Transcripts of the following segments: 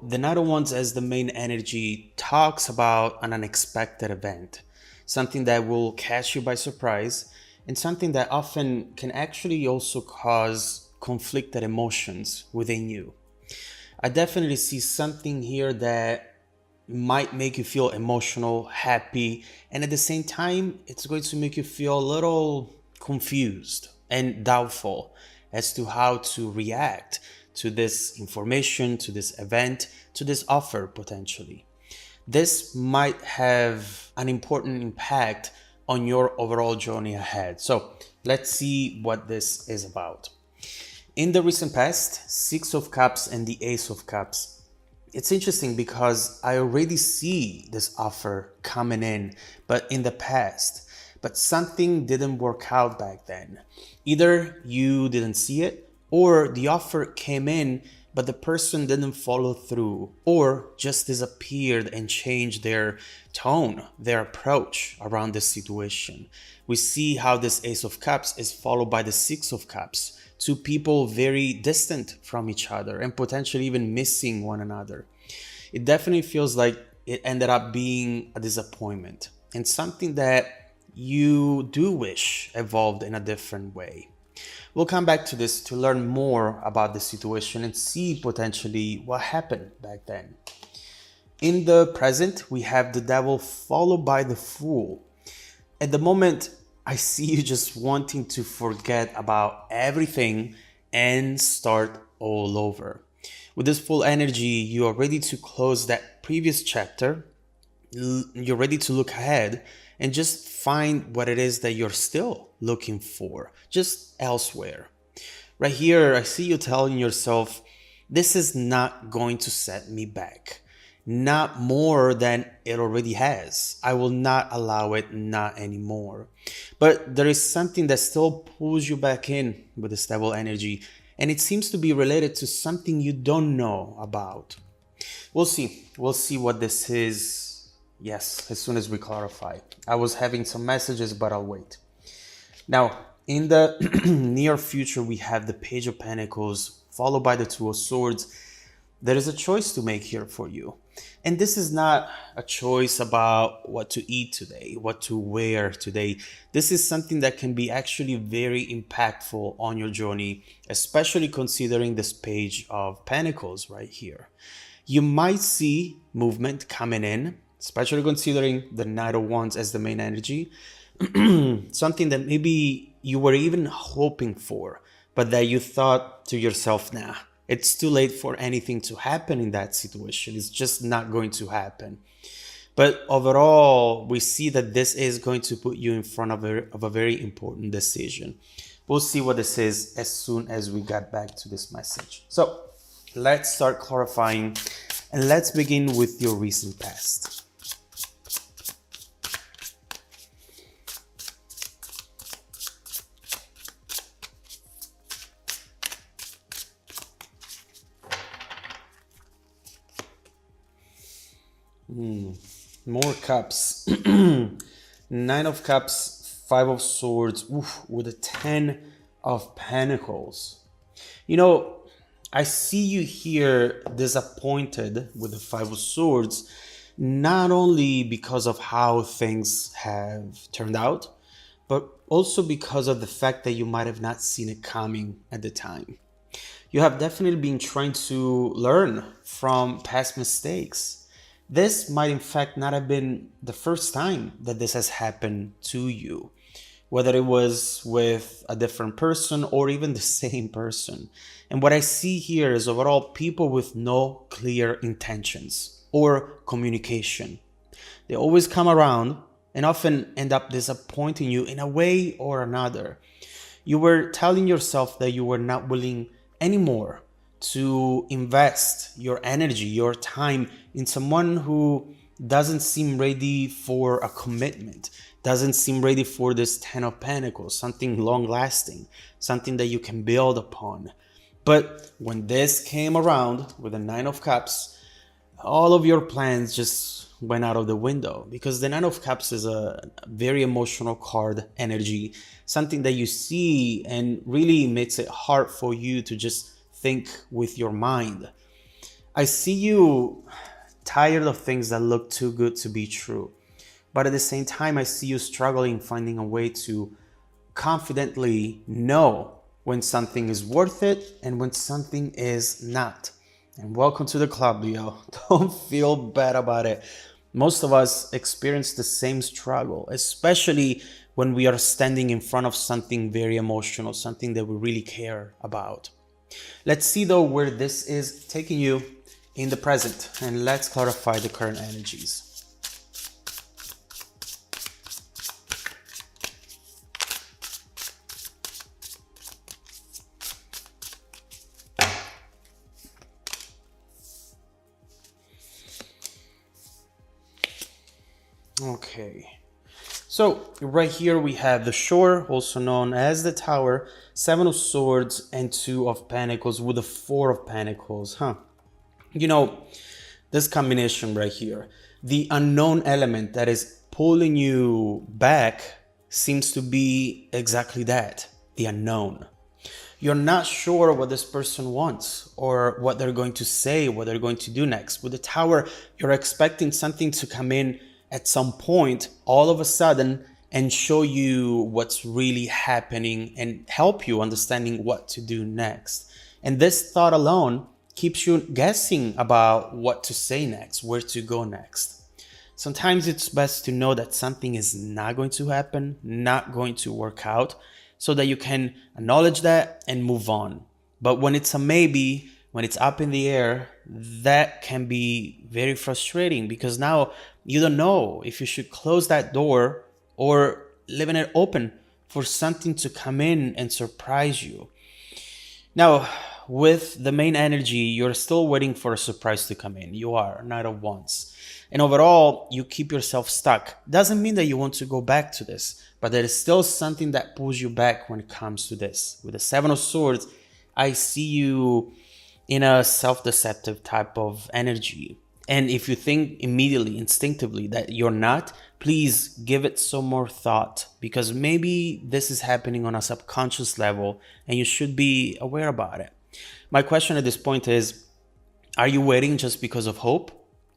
the Knight of Wands as the main energy talks about an unexpected event, something that will catch you by surprise, and something that often can actually also cause conflicted emotions within you. I definitely see something here that might make you feel emotional, happy, and at the same time, it's going to make you feel a little confused and doubtful as to how to react to this information, to this event, to this offer potentially. This might have an important impact on your overall journey ahead. So let's see what this is about. In the recent past, Six of Cups and the Ace of Cups, it's interesting because I already see this offer coming in, but in the past, but something didn't work out back then. Either you didn't see it, or the offer came in, but the person didn't follow through, or just disappeared and changed their tone, their approach around this situation. We see how this Ace of Cups is followed by the Six of Cups, two people very distant from each other and potentially even missing one another. It definitely feels like it ended up being a disappointment and something that you do wish evolved in a different way. We'll come back to this to learn more about the situation and see potentially what happened back then. In the present, we have the Devil followed by the Fool. At the moment, I see you just wanting to forget about everything and start all over. With this full energy, you are ready to close that previous chapter. You're ready to look ahead and just find what it is that you're still looking for, just elsewhere. Right here, I see you telling yourself, this is not going to set me back. Not more than it already has. I will not allow it, not anymore. But there is something that still pulls you back in with this Devil energy, and it seems to be related to something you don't know about. We'll see. We'll see what this is. Yes, as soon as we clarify. I was having some messages, but I'll wait. Now, in the near future, we have the Page of Pentacles followed by the Two of Swords. There is a choice to make here for you. And this is not a choice about what to eat today, what to wear today. This is something that can be actually very impactful on your journey, especially considering this Page of Pentacles right here. You might see movement coming in, especially considering the Knight of Wands as the main energy. Something that maybe you were even hoping for, but that you thought to yourself, nah, it's too late for anything to happen in that situation. It's just not going to happen. But overall, we see that this is going to put you in front of a very important decision. We'll see what this is as soon as we get back to this message. So let's start clarifying and let's begin with your recent past. More cups. Nine of Cups, Five of Swords, with a 10 of Pentacles. You know, I see you here disappointed with the Five of Swords, not only because of how things have turned out, but also because of the fact that you might have not seen it coming at the time. You have definitely been trying to learn from past mistakes. This might in fact not have been the first time that this has happened to you, whether it was with a different person or even the same person. And what I see here is overall people with no clear intentions or communication. They always come around and often end up disappointing you in a way or another. You were telling yourself that you were not willing anymore to invest your energy, your time in someone who doesn't seem ready for a commitment, doesn't seem ready for this 10 of Pentacles, something long lasting, something that you can build upon. But when this came around with the Nine of Cups, all of your plans just went out of the window, because the Nine of Cups is a very emotional card energy, something that you see and really makes it hard for you to just think with your mind. I see you tired of things that look too good to be true. But at the same time, I see you struggling finding a way to confidently know when something is worth it and when something is not. And welcome to the club, Leo. Don't feel bad about it. Most of us experience the same struggle, especially when we are standing in front of something very emotional, something that we really care about. Let's see though where this is taking you in the present, and let's clarify the current energies. Okay, so right here we have the shore, also known as the tower, seven of swords and two of pentacles with the four of pentacles. You know, this combination right here, the unknown element that is pulling you back seems to be exactly that, the unknown. You're not sure what this person wants or what they're going to say, what they're going to do next. With the tower, you're expecting something to come in at some point, all of a sudden, and show you what's really happening and help you understanding what to do next. And this thought alone keeps you guessing about what to say next, where to go next. Sometimes it's best to know that something is not going to happen, not going to work out, so that you can acknowledge that and move on. But when it's a maybe, when it's up in the air, that can be very frustrating because now you don't know if you should close that door or leaving it open for something to come in and surprise you. Now, with the main energy, you're still waiting for a surprise to come in. You are, not at once. And overall, you keep yourself stuck. Doesn't mean that you want to go back to this, but there is still something that pulls you back when it comes to this. With the Seven of Swords, I see you in a self-deceptive type of energy. And if you think immediately, instinctively that you're not, please give it some more thought because maybe this is happening on a subconscious level and you should be aware about it. My question at this point is, are you waiting just because of hope?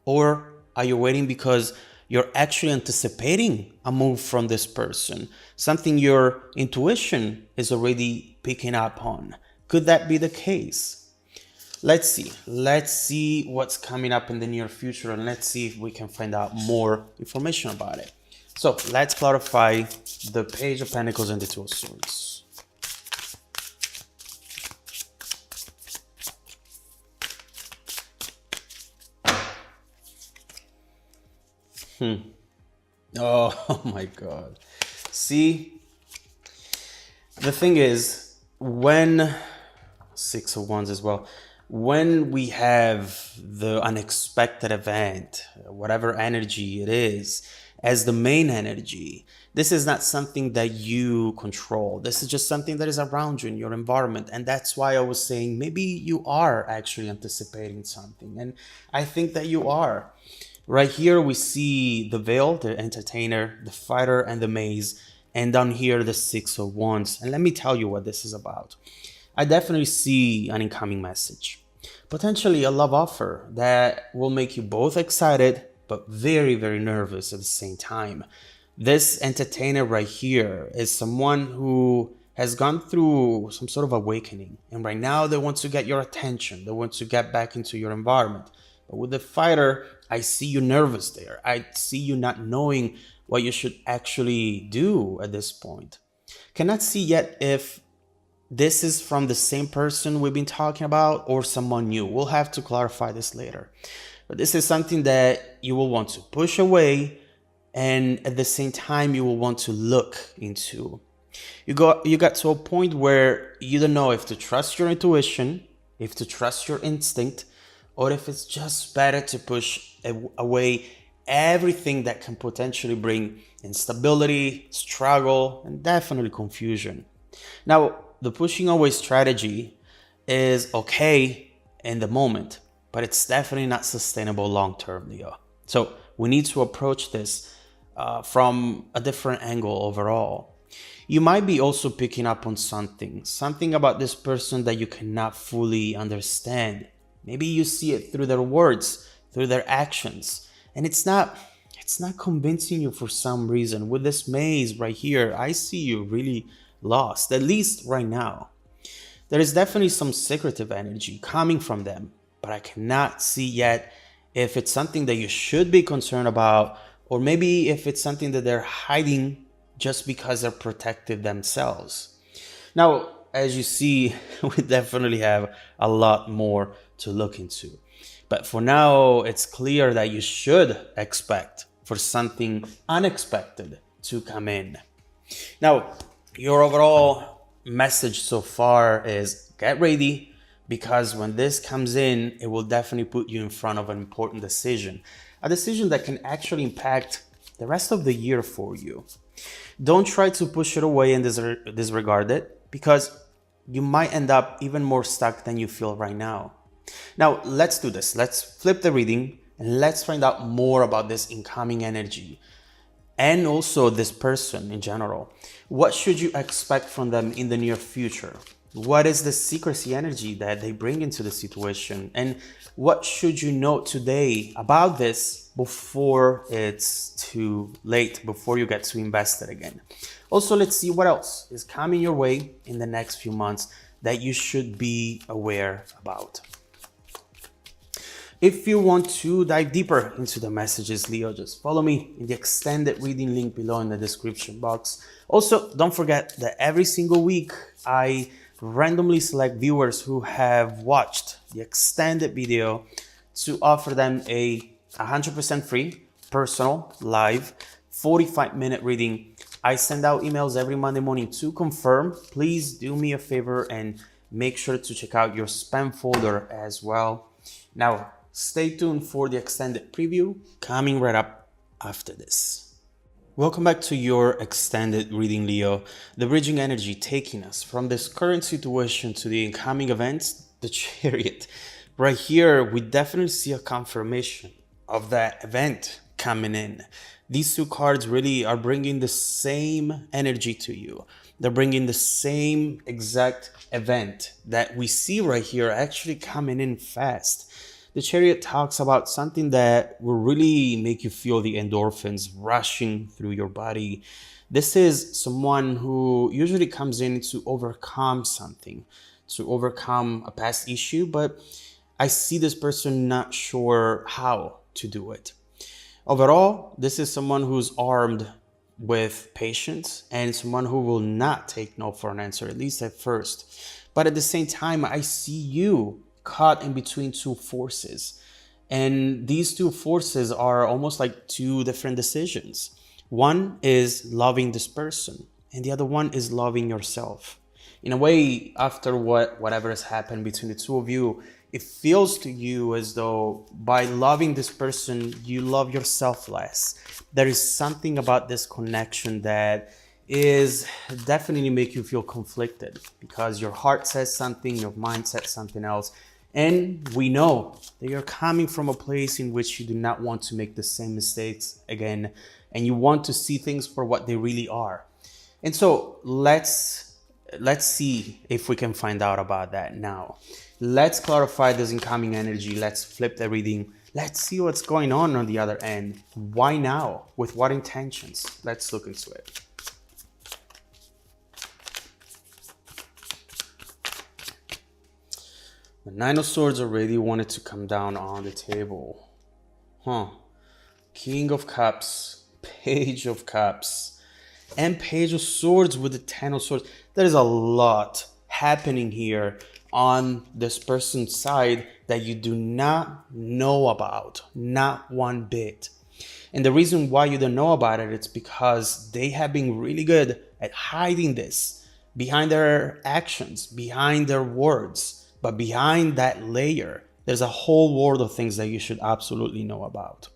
Or are you waiting because you're actually anticipating a move from this person? Something your intuition is already picking up on. Could that be the case? Let's see. Let's see what's coming up in the near future and let's see if we can find out more information about it. So let's clarify the Page of Pentacles and the Two of Swords. Oh my God. See, the thing is, when Six of Wands as well, when we have the unexpected event, whatever energy it is, as the main energy, this is not something that you control. This is just something that is around you in your environment. And that's why I was saying maybe you are actually anticipating something. And I think that you are. Right here, we see the Veil, the Entertainer, the Fighter, and the Maze. And down here, the Six of Wands. And let me tell you what this is about. I definitely see an incoming message. Potentially a love offer that will make you both excited, but very, very nervous at the same time. This entertainer right here is someone who has gone through some sort of awakening. And right now they want to get your attention. They want to get back into your environment. But with the Fighter, I see you nervous there. I see you not knowing what you should actually do at this point. Cannot see yet if this is from the same person we've been talking about or someone new. We'll have to clarify this later. But this is something that you will want to push away and at the same time you will want to look into. You got to a point where you don't know if to trust your intuition, if to trust your instinct, or if it's just better to push away everything that can potentially bring instability, struggle, and definitely confusion. Now, the pushing away strategy is okay in the moment, but it's definitely not sustainable long term, Leo. So we need to approach this from a different angle overall. You might be also picking up on something about this person that you cannot fully understand. Maybe you see it through their words, through their actions, and it's not convincing you for some reason. With this maze right here, I see you really lost, at least right now. There is definitely some secretive energy coming from them, but I cannot see yet if it's something that you should be concerned about, or maybe if it's something that they're hiding just because they're protective themselves. Now, as you see, we definitely have a lot more to look into. But for now, it's clear that you should expect for something unexpected to come in. Now, your overall message so far is get ready, because when this comes in, it will definitely put you in front of an important decision, a decision that can actually impact the rest of the year for you. Don't try to push it away and disregard it, because you might end up even more stuck than you feel right now. Now, let's do this. Let's flip the reading and let's find out more about this incoming energy and also this person in general. What should you expect from them in the near future? What is the secrecy energy that they bring into the situation? And what should you know today about this before it's too late, before you get too invested again? Also, let's see what else is coming your way in the next few months that you should be aware about. If you want to dive deeper into the messages, Leo, just follow me in the extended reading link below in the description box. Also, don't forget that every single week I randomly select viewers who have watched the extended video to offer them a 100% free, personal, live, 45-minute reading. I send out emails every Monday morning to confirm. Please do me a favor and make sure to check out your spam folder as well. Now, stay tuned for the extended preview coming right up after this. Welcome back to your extended reading, Leo. The bridging energy taking us from this current situation to the incoming events, the Chariot. Right here, we definitely see a confirmation of that event coming in. These two cards really are bringing the same energy to you. They're bringing the same exact event that we see right here actually coming in fast. The Chariot talks about something that will really make you feel the endorphins rushing through your body. This is someone who usually comes in to overcome something, to overcome a past issue, but I see this person not sure how to do it. Overall, this is someone who's armed with patience and someone who will not take no for an answer, at least at first. But at the same time, I see you caught in between two forces. And these two forces are almost like two different decisions. One is loving this person, and the other one is loving yourself. In a way, after whatever has happened between the two of you, it feels to you as though by loving this person, you love yourself less. There is something about this connection that is definitely make you feel conflicted, because your heart says something, your mind says something else. And we know that you're coming from a place in which you do not want to make the same mistakes again, and you want to see things for what they really are. And so let's see if we can find out about that now. Let's clarify this incoming energy. Let's flip the reading. Let's see what's going on the other end. Why now? With what intentions? Let's look into it. The Nine of Swords already wanted to come down on the table. King of Cups, Page of Cups, and Page of Swords with the Ten of Swords. There is a lot happening here on this person's side that you do not know about, not one bit. And the reason why you don't know about it, it's because they have been really good at hiding this behind their actions, behind their words. But behind that layer, there's a whole world of things that you should absolutely know about.